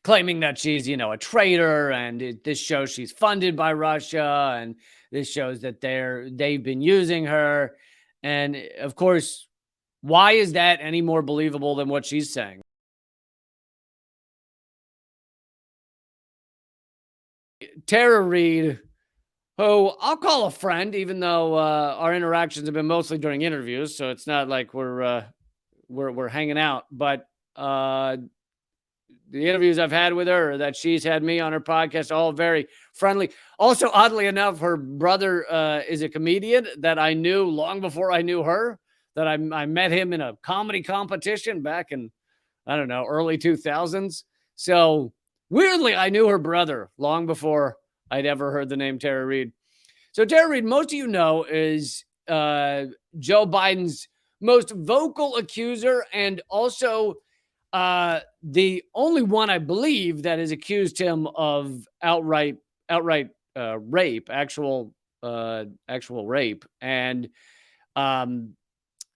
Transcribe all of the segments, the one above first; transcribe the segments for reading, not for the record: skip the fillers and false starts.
claiming that she's, a traitor, and this shows she's funded by Russia, and this shows that they've been using her. And of course, why is that any more believable than what she's saying? Tara Reade, who I'll call a friend, even though our interactions have been mostly during interviews, so it's not like we're hanging out. But the interviews I've had with her, or that she's had me on her podcast, all very friendly. Also, oddly enough, her brother is a comedian that I knew long before I knew her. That I met him in a comedy competition back in, I don't know, early 2000s. So weirdly, I knew her brother long before I'd ever heard the name Tara Reade. So Tara Reade, most of you know, is Joe Biden's most vocal accuser, and also the only one, I believe, that has accused him of outright rape, actual rape, um,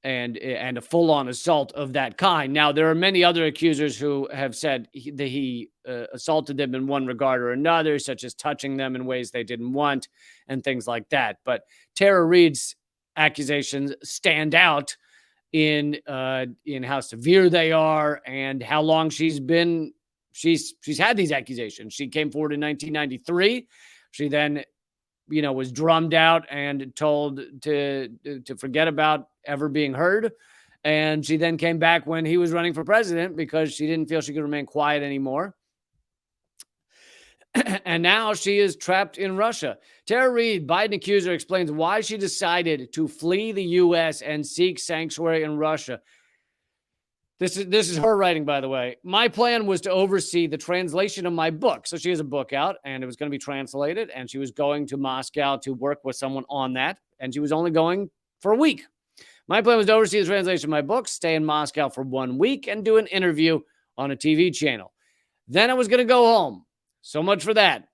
and a full-on assault of that kind. Now, there are many other accusers who have said that he assaulted them in one regard or another, such as touching them in ways they didn't want and things like that. But Tara Reade's accusations stand out in how severe they are and how long she's had these accusations. She came forward in 1993. She then was drummed out and told to forget about ever being heard. And she then came back when he was running for president because she didn't feel she could remain quiet anymore. And now she is trapped in Russia. Tara Reade, Biden accuser, explains why she decided to flee the U.S. and seek sanctuary in Russia. This is her writing, by the way. My plan was to oversee the translation of my book. So she has a book out, and it was going to be translated, and she was going to Moscow to work with someone on that, and she was only going for a week. My plan was to oversee the translation of my book, stay in Moscow for 1 week, and do an interview on a TV channel. Then I was going to go home. So much for that.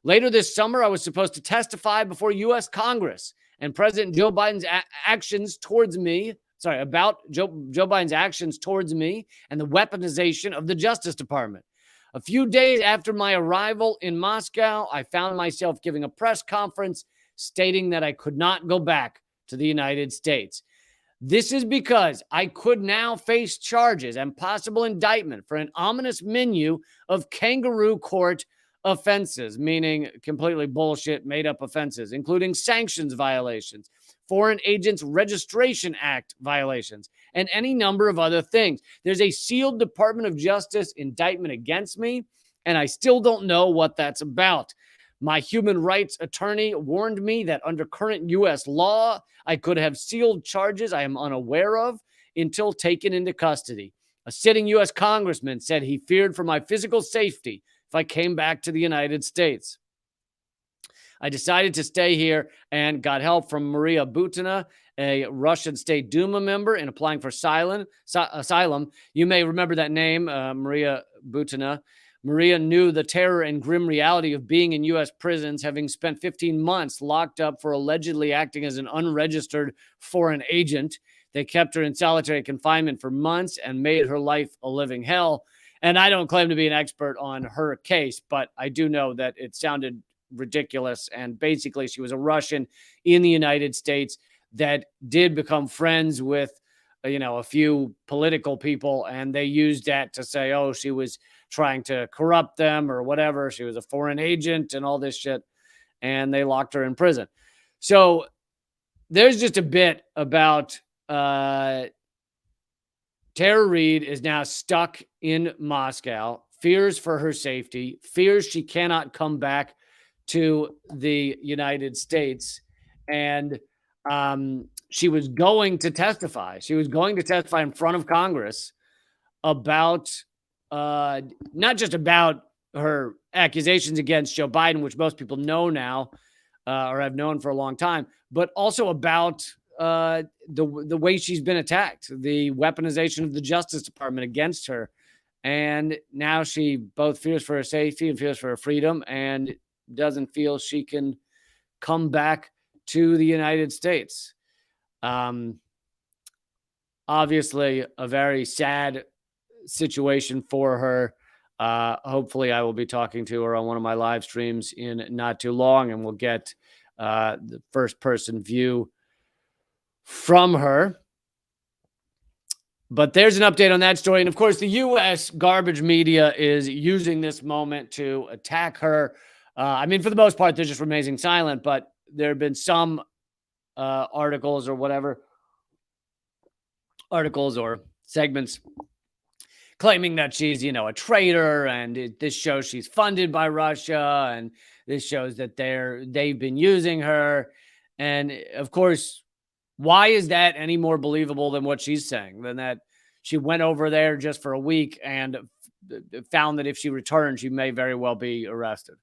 Later this summer, I was supposed to testify before U.S. Congress, and President Joe Biden's actions towards me, about Joe Biden's actions towards me and the weaponization of the Justice Department. A few days after my arrival in Moscow, I found myself giving a press conference stating that I could not go back to the United States. This is because I could now face charges and possible indictment for an ominous menu of kangaroo court offenses, meaning completely bullshit, made-up offenses, including sanctions violations, Foreign Agents Registration Act violations, and any number of other things. There's a sealed Department of Justice indictment against me, and I still don't know what that's about. My human rights attorney warned me that under current U.S. law, I could have sealed charges I am unaware of until taken into custody. A sitting U.S. congressman said he feared for my physical safety if I came back to the United States. I decided to stay here and got help from Maria Butina, a Russian State Duma member, in applying for asylum. You may remember that name, Maria Butina. Maria knew the terror and grim reality of being in U.S. prisons, having spent 15 months locked up for allegedly acting as an unregistered foreign agent. They kept her in solitary confinement for months and made her life a living hell. And I don't claim to be an expert on her case, but I do know that it sounded ridiculous. And basically, she was a Russian in the United States that did become friends with, a few political people. And they used that to say, oh, she was trying to corrupt them or whatever. She was a foreign agent and all this shit. And they locked her in prison. So there's just a bit about Tara Reade is now stuck in Moscow, fears for her safety, fears she cannot come back to the United States. And she was going to testify. She was going to testify in front of Congress about not just about her accusations against Joe Biden, which most people know now or have known for a long time, but also about the way she's been attacked, the weaponization of the Justice Department against her. And now she both fears for her safety and fears for her freedom and doesn't feel she can come back to the United States. Obviously, a very sad situation for her. Hopefully, I will be talking to her on one of my live streams in not too long, and we'll get the first person view from her. But there's an update on that story. And of course, the U.S. garbage media is using this moment to attack her. I mean, for the most part, they're just remaining silent, but there have been some articles or whatever, articles or segments claiming that she's, a traitor, and this shows she's funded by Russia, and this shows that they've been using her. And of course, why is that any more believable than what she's saying? Than that she went over there just for a week and found that if she returned, she may very well be arrested.